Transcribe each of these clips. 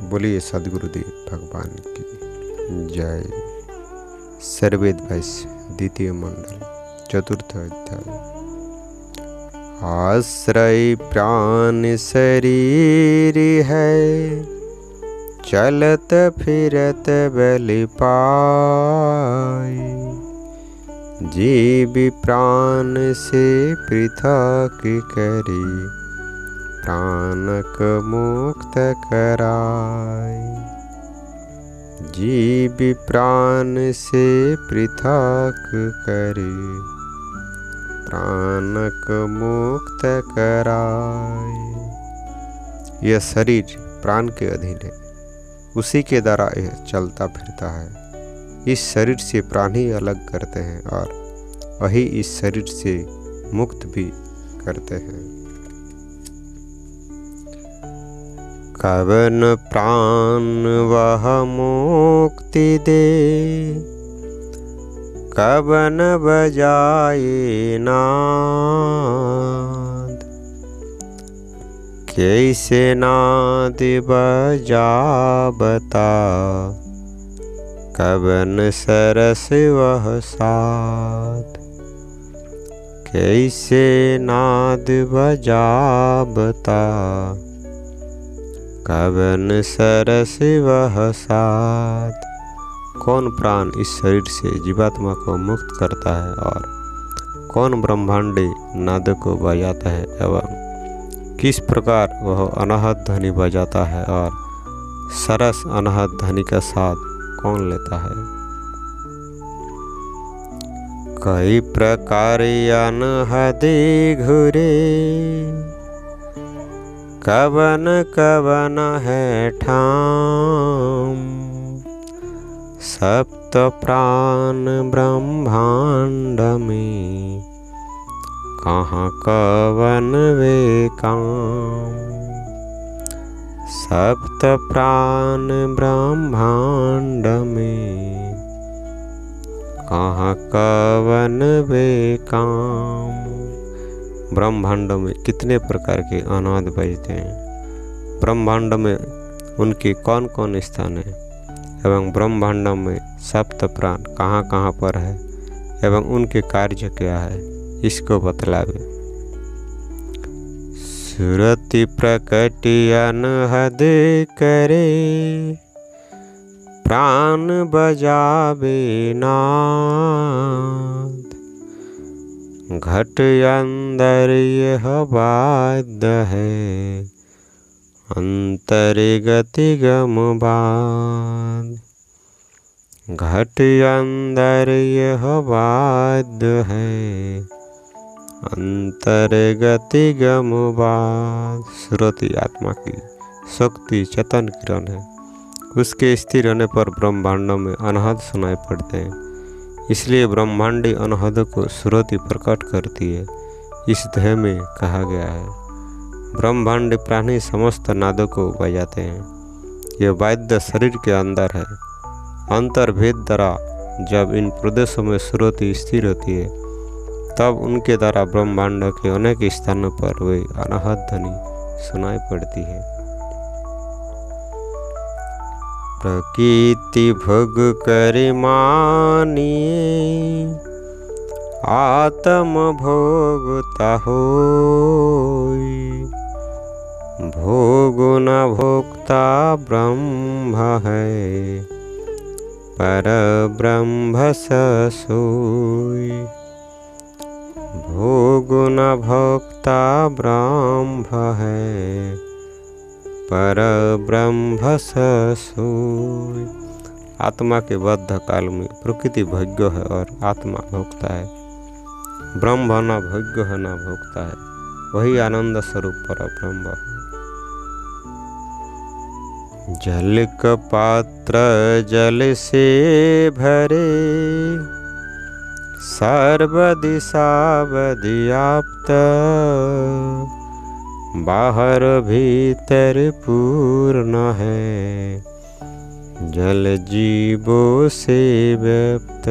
बोलिए सद्गुरुदेव भगवान की जय। सर्वेद वैश्य द्वितीय मंडल चतुर्थ अध्याय। आश्रय प्राण शरीर है, चलत फिरत बलि पाए। जीव प्राण से पृथक करे, प्राणक मुक्त कराय। जीव प्राण से पृथक करे, प्राणक मुक्त कराय। यह शरीर प्राण के अधीन है, उसी के द्वारा यह चलता फिरता है। इस शरीर से प्राण ही अलग करते हैं और वही इस शरीर से मुक्त भी करते हैं। कवन प्राण वह मुक्ति दे, कवन बजाए नाद। कैसे नाद बजा बता, कवन सरस वह साद। कैसे नाद बजा बता, कवन सरस वह साद। कौन प्राण इस शरीर से जीवात्मा को मुक्त करता है और कौन ब्रह्मांडी नाद को बजाता है एवं किस प्रकार वह अनाहत ध्वनि बजाता है और सरस अनाहत ध्वनि का साथ कौन लेता है। कई प्रकार अनहदे घुरे, कवन कवन है ठाम। सप्त प्राण ब्रह्मांड में, कहाँ कवन वे काम। सप्त प्राण ब्रह्मांड में, कहाँ कवन वे काम। ब्रह्मांड में कितने प्रकार के अनाद बजते हैं, ब्रह्मांड में उनके कौन कौन स्थान है एवं ब्रह्मांड में सप्त प्राण कहाँ कहाँ पर है एवं उनके कार्य क्या है, इसको बतलावे। सुरति प्रकटि अनहद करे, प्राण बजावे नाद। घट अंदर यह वाद्य है, अंतर्गति गम बाद। घट अंदर यह वाद्य है, अंतर्गति गम बाद। सुरति आत्मा की शक्ति चेतन किरण है, उसके स्थिर रहने पर ब्रह्मांड में अनहद सुनाई पड़ते हैं। इसलिए ब्रह्मांडी अनहद को सुरति प्रकट करती है, इस ध्येय में कहा गया है। ब्रह्मांडी प्राणी समस्त नादों को बजाते हैं। यह वाद्य शरीर के अंदर है। अंतर्भेद द्वारा जब इन प्रदेशों में सुरति स्थिर होती है, तब उनके द्वारा ब्रह्मांड के अनेक स्थानों पर वे अनाहत ध्वनि सुनाई पड़ती है। प्रकृति भोग कर मानिए, आत्म भोगता होय। भोग न भोक्ता ब्रह्म है, पर ब्रह्म सोई। भोग न भोक्ता ब्रह्म है, पर ब्रह्म सोई। आत्मा के बद्ध काल में प्रकृति भोग्य है और आत्मा भोक्ता है। ब्रह्म न भोग्य है न भोक्ता है, वही आनंद स्वरूप पर ब्रह्म है। जल का पात्र जल से भरे, सर्व दिशा व्याप्त। बाहर भीतर पूर्ण है, जल जीवों से व्याप्त।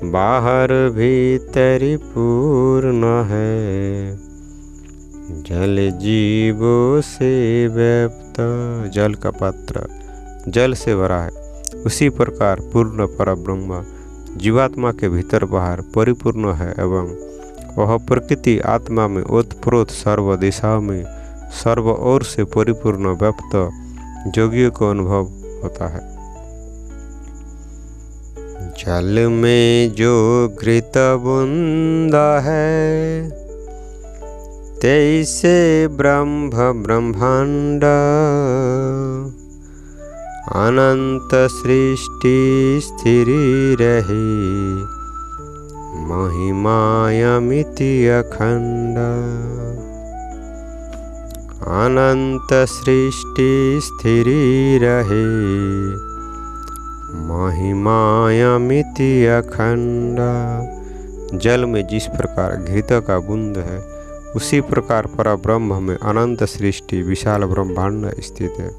बाहर भीतर पूर्ण है, जल जीवों से व्याप्त। जल का पात्र जल से भरा है, उसी प्रकार पूर्ण परब्रह्म जीवात्मा के भीतर बाहर परिपूर्ण है एवं वह प्रकृति आत्मा में ओतप्रोत सर्व दिशाओं में सर्व ओर से परिपूर्ण व्याप्त योगियों को अनुभव होता है। जल में जो घृत बूंदा है तैसे ब्रह्म ब्रह्मांड अनंत सृष्टि स्थिर रहे महिमायमिति अखंड। अनंत सृष्टि स्थिर रहे महिमायमिति अखंड। जल में जिस प्रकार घृत का बूंद है उसी प्रकार परब्रह्म में अनंत सृष्टि विशाल ब्रह्मांड स्थित है।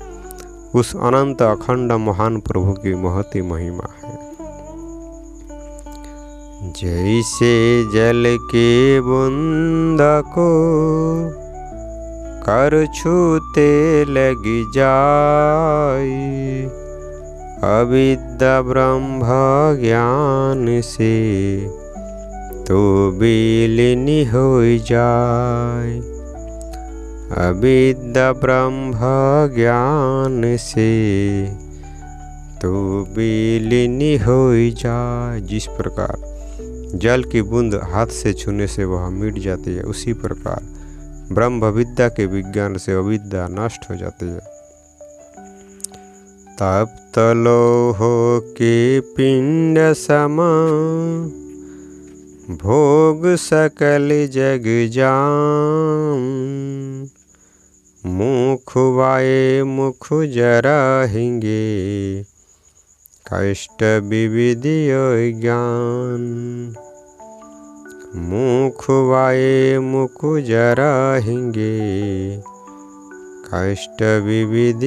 उस अनंत अखंड महान प्रभु की महती महिमा है। जैसे जल के बूंद को कर छूते लग जाए अविद्या ब्रह्म ज्ञान से तो विलीन हो जाए। अविद्या ब्रह्म ज्ञान से तो विलीन हो जाए। जिस प्रकार जल की बूंद हाथ से छूने से वह मिट जाती है, उसी प्रकार ब्रह्म विद्या के विज्ञान से अविद्या नष्ट हो जाती है। तप्त लोह के पिंड समा भोग सकल जग जान। मुख वाये मुख जराहिंगे कष्ट विविध ज्ञान। मुख वाये मुख जराहिंगे कष्ट विविध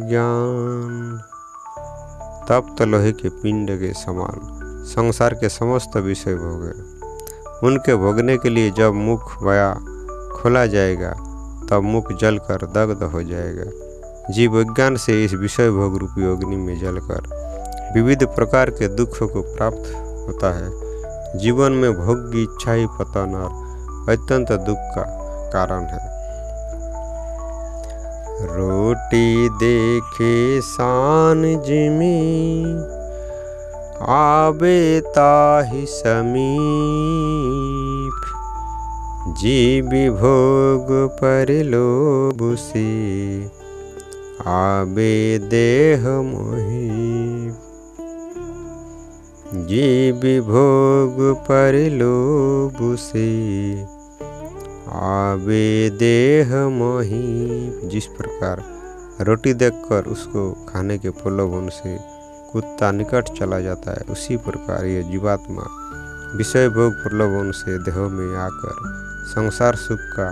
ज्ञान। तप्त लोहे के पिंड के समान संसार के समस्त विषय भोगे, उनके भोगने के लिए जब मुख वाया खोला जाएगा तब मुख जलकर दग्ध हो जाएगा। जीव विज्ञान से इस विषय भोग रूपी अग्नि में जलकर विविध प्रकार के दुखों को प्राप्त होता है। जीवन में भोग की इच्छा ही पतन और अत्यंत दुख का कारण है। रोटी देखे सान जिमी आबे ताहि समीप। जीव भोग पर लोभ से आबे देह मोहि। जीव भोग पर लोभ से आबे देह मोहि। जिस प्रकार रोटी देखकर उसको खाने के प्रलोभन से कुत्ता निकट चला जाता है, उसी प्रकार ये जीवात्मा विषय भोग प्रलोभन से देहों में आकर संसार सुख का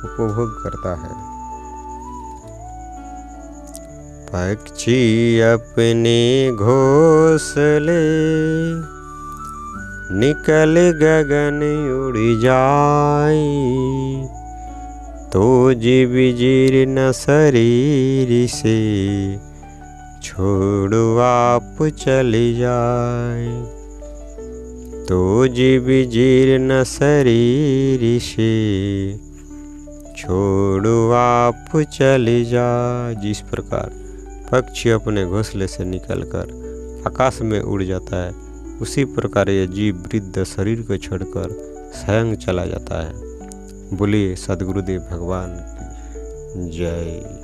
उपभोग करता है। पक्षी अपने घोंसले निकल गगन उड़ जाए तो जीव जीर्ण शरीर से छोड़ो आप चले जाए। तो जीव जीर्ण शरीर से छोड़ो आप चले जाए। जिस प्रकार पक्षी अपने घोंसले से निकलकर आकाश में उड़ जाता है, उसी प्रकार यह जीव वृद्ध शरीर को छोड़कर स्वयं चला जाता है। बोलिए सद्गुरुदेव भगवान की जय।